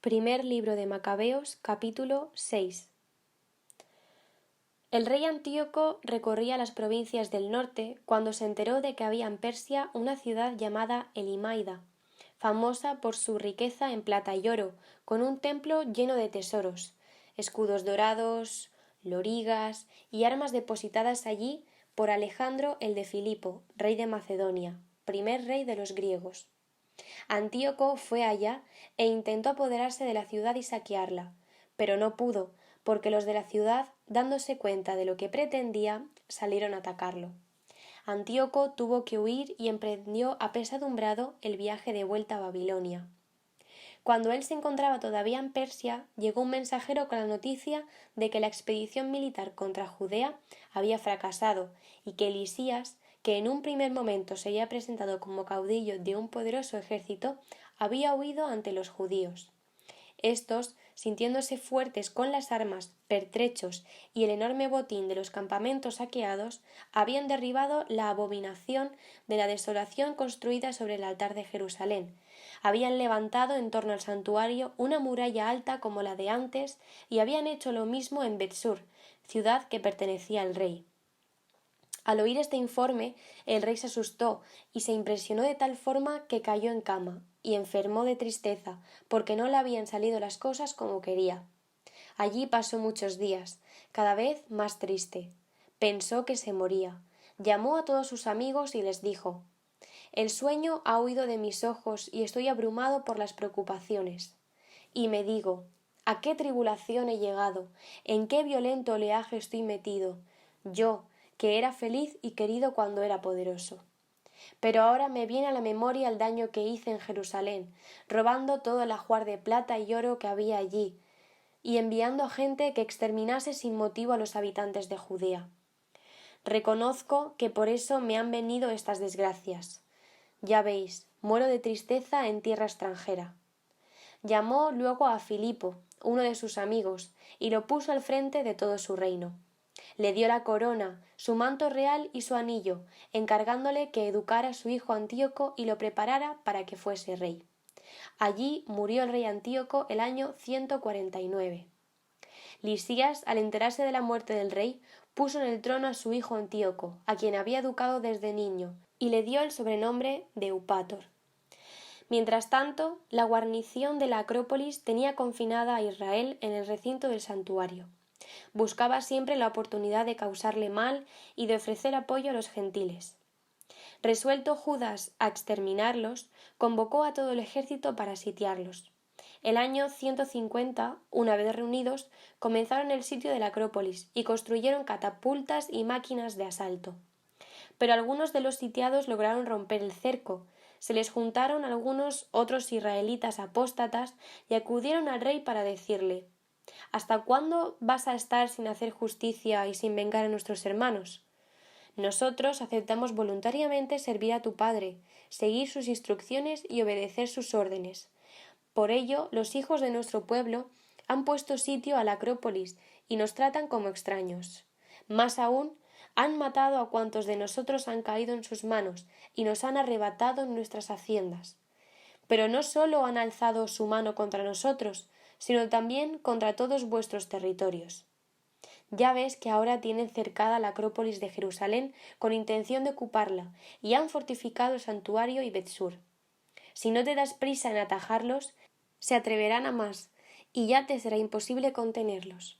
Primer libro de Macabeos, capítulo 6. El rey Antíoco recorría las provincias del norte cuando se enteró de que había en Persia una ciudad llamada Elimaida, famosa por su riqueza en plata y oro, con un templo lleno de tesoros, escudos dorados, lorigas y armas depositadas allí por Alejandro el de Filipo, rey de Macedonia, primer rey de los griegos. Antíoco fue allá e intentó apoderarse de la ciudad y saquearla, pero no pudo, porque los de la ciudad, dándose cuenta de lo que pretendía, salieron a atacarlo. Antíoco tuvo que huir y emprendió apesadumbrado el viaje de vuelta a Babilonia. Cuando él se encontraba todavía en Persia, llegó un mensajero con la noticia de que la expedición militar contra Judea había fracasado y que Elisías, que en un primer momento se había presentado como caudillo de un poderoso ejército, había huido ante los judíos. Estos, sintiéndose fuertes con las armas, pertrechos y el enorme botín de los campamentos saqueados, habían derribado la abominación de la desolación construida sobre el altar de Jerusalén, habían levantado en torno al santuario una muralla alta como la de antes y habían hecho lo mismo en Betsur, ciudad que pertenecía al rey. Al oír este informe, el rey se asustó y se impresionó de tal forma que cayó en cama y enfermó de tristeza, porque no le habían salido las cosas como quería. Allí pasó muchos días, cada vez más triste. Pensó que se moría. Llamó a todos sus amigos y les dijo: «El sueño ha huido de mis ojos y estoy abrumado por las preocupaciones. Y me digo: ¿a qué tribulación he llegado? ¿En qué violento oleaje estoy metido? Yo, que era feliz y querido cuando era poderoso. Pero ahora me viene a la memoria el daño que hice en Jerusalén, robando todo el ajuar de plata y oro que había allí, y enviando a gente que exterminase sin motivo a los habitantes de Judea. Reconozco que por eso me han venido estas desgracias. Ya veis, muero de tristeza en tierra extranjera». Llamó luego a Filipo, uno de sus amigos, y lo puso al frente de todo su reino. Le dio la corona, su manto real y su anillo, encargándole que educara a su hijo Antíoco y lo preparara para que fuese rey. Allí murió el rey Antíoco el año 149. Lisías, al enterarse de la muerte del rey, puso en el trono a su hijo Antíoco, a quien había educado desde niño, y le dio el sobrenombre de Eupator. Mientras tanto, la guarnición de la Acrópolis tenía confinada a Israel en el recinto del santuario. Buscaba siempre la oportunidad de causarle mal y de ofrecer apoyo a los gentiles. Resuelto Judas a exterminarlos, convocó a todo el ejército para sitiarlos. El año 150, una vez reunidos, comenzaron el sitio de la Acrópolis y construyeron catapultas y máquinas de asalto. Pero algunos de los sitiados lograron romper el cerco. Se les juntaron algunos otros israelitas apóstatas y acudieron al rey para decirle: «¿Hasta cuándo vas a estar sin hacer justicia y sin vengar a nuestros hermanos? Nosotros aceptamos voluntariamente servir a tu padre, seguir sus instrucciones y obedecer sus órdenes. Por ello, los hijos de nuestro pueblo han puesto sitio a la Acrópolis y nos tratan como extraños. Más aún, han matado a cuantos de nosotros han caído en sus manos y nos han arrebatado nuestras haciendas. Pero no sólo han alzado su mano contra nosotros, sino también contra todos vuestros territorios. Ya ves que ahora tienen cercada la Acrópolis de Jerusalén con intención de ocuparla, y han fortificado el santuario y Betsur. Si no te das prisa en atajarlos, se atreverán a más, y ya te será imposible contenerlos».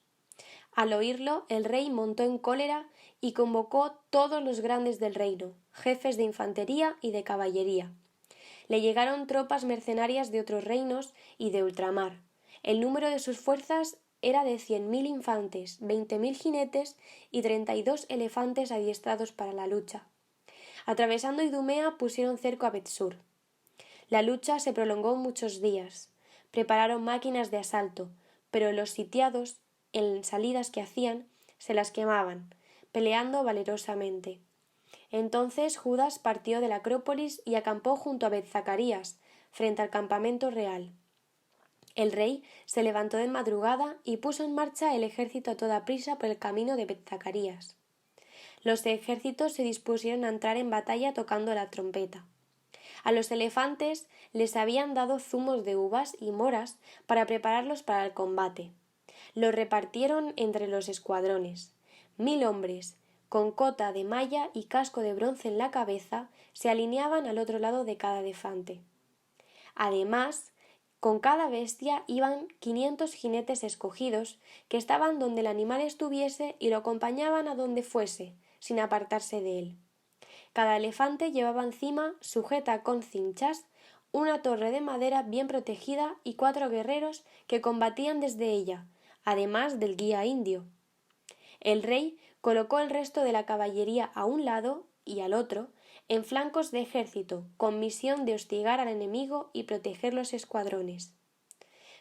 Al oírlo, el rey montó en cólera y convocó todos los grandes del reino, jefes de infantería y de caballería. Le llegaron tropas mercenarias de otros reinos y de ultramar. El número de sus fuerzas era de 100.000 infantes, 20.000 jinetes y 32 elefantes adiestrados para la lucha. Atravesando Idumea pusieron cerco a Betsur. La lucha se prolongó muchos días. Prepararon máquinas de asalto, pero los sitiados, en salidas que hacían, se las quemaban, peleando valerosamente. Entonces Judas partió de la Acrópolis y acampó junto a Bet-Zacarías, frente al campamento real. El rey se levantó de madrugada y puso en marcha el ejército a toda prisa por el camino de Bet-Zacarías. Los ejércitos se dispusieron a entrar en batalla tocando la trompeta. A los elefantes les habían dado zumos de uvas y moras para prepararlos para el combate. Los repartieron entre los escuadrones. 1000 hombres, con cota de malla y casco de bronce en la cabeza, se alineaban al otro lado de cada elefante. Además, con cada bestia iban 500 jinetes escogidos, que estaban donde el animal estuviese y lo acompañaban a donde fuese, sin apartarse de él. Cada elefante llevaba encima, sujeta con cinchas, una torre de madera bien protegida y 4 guerreros que combatían desde ella, además del guía indio. El rey colocó el resto de la caballería a un lado y al otro, en flancos de ejército, con misión de hostigar al enemigo y proteger los escuadrones.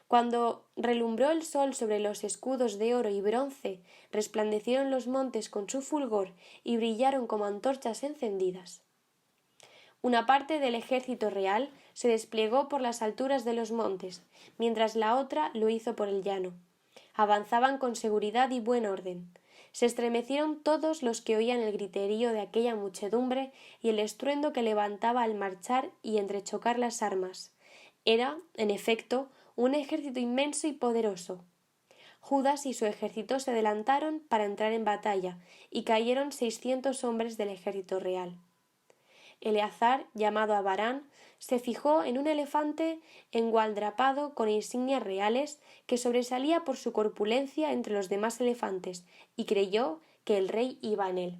Cuando relumbró el sol sobre los escudos de oro y bronce, resplandecieron los montes con su fulgor y brillaron como antorchas encendidas. Una parte del ejército real se desplegó por las alturas de los montes, mientras la otra lo hizo por el llano. Avanzaban con seguridad y buen orden. Se estremecieron todos los que oían el griterío de aquella muchedumbre y el estruendo que levantaba al marchar y entrechocar las armas. Era, en efecto, un ejército inmenso y poderoso. Judas y su ejército se adelantaron para entrar en batalla, y cayeron 600 hombres del ejército real. Eleazar, llamado Abarán, se fijó en un elefante engualdrapado con insignias reales que sobresalía por su corpulencia entre los demás elefantes, y creyó que el rey iba en él.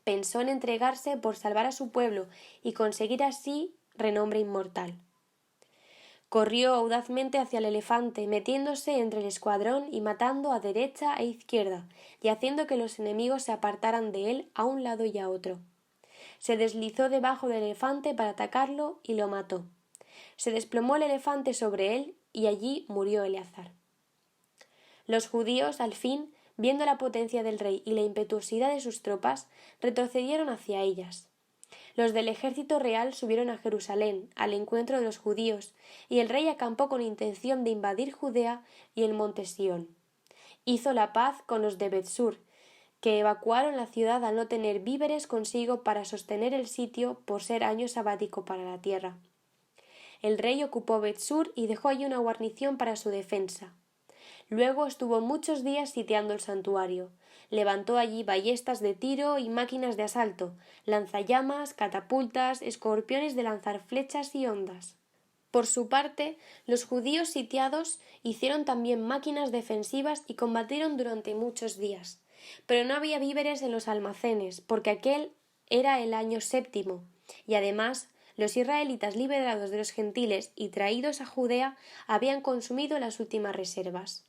Pensó en entregarse por salvar a su pueblo y conseguir así renombre inmortal. Corrió audazmente hacia el elefante, metiéndose entre el escuadrón y matando a derecha e izquierda, y haciendo que los enemigos se apartaran de él a un lado y a otro. Se deslizó debajo del elefante para atacarlo y lo mató. Se desplomó el elefante sobre él y allí murió Eleazar. Los judíos, al fin, viendo la potencia del rey y la impetuosidad de sus tropas, retrocedieron hacia ellas. Los del ejército real subieron a Jerusalén al encuentro de los judíos, y el rey acampó con intención de invadir Judea y el monte Sión. Hizo la paz con los de Betsur, que evacuaron la ciudad al no tener víveres consigo para sostener el sitio por ser año sabático para la tierra. El rey ocupó Betsur y dejó allí una guarnición para su defensa. Luego estuvo muchos días sitiando el santuario. Levantó allí ballestas de tiro y máquinas de asalto, lanzallamas, catapultas, escorpiones de lanzar flechas y ondas. Por su parte, los judíos sitiados hicieron también máquinas defensivas y combatieron durante muchos días. Pero no había víveres en los almacenes, porque aquel era el año 7, y además los israelitas liberados de los gentiles y traídos a Judea habían consumido las últimas reservas.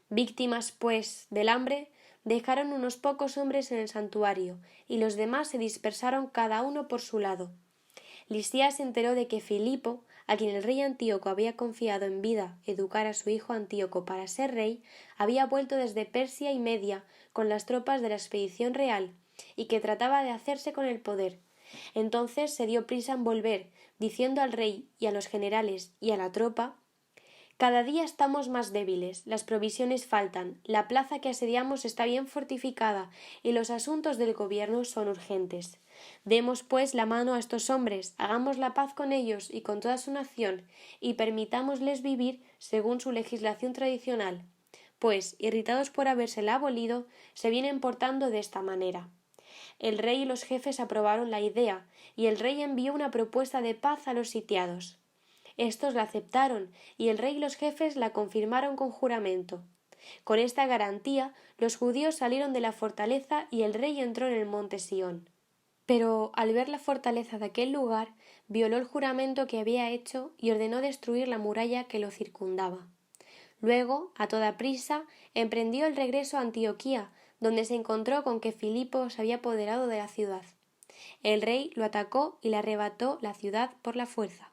Víctimas, pues, del hambre, dejaron unos pocos hombres en el santuario, y los demás se dispersaron cada uno por su lado. Lisias se enteró de que Filipo, a quien el rey Antíoco había confiado en vida educar a su hijo Antíoco para ser rey, había vuelto desde Persia y Media con las tropas de la expedición real, y que trataba de hacerse con el poder. Entonces se dio prisa en volver, diciendo al rey y a los generales y a la tropa: «Cada día estamos más débiles, las provisiones faltan, la plaza que asediamos está bien fortificada y los asuntos del gobierno son urgentes. Demos, pues, la mano a estos hombres, hagamos la paz con ellos y con toda su nación, y permitámosles vivir según su legislación tradicional, pues, irritados por habérsela abolido, se vienen portando de esta manera». El rey y los jefes aprobaron la idea, y el rey envió una propuesta de paz a los sitiados. Estos la aceptaron, y el rey y los jefes la confirmaron con juramento. Con esta garantía, los judíos salieron de la fortaleza y el rey entró en el monte Sión. Pero, al ver la fortaleza de aquel lugar, violó el juramento que había hecho y ordenó destruir la muralla que lo circundaba. Luego, a toda prisa, emprendió el regreso a Antioquía, donde se encontró con que Filipo se había apoderado de la ciudad. El rey lo atacó y le arrebató la ciudad por la fuerza.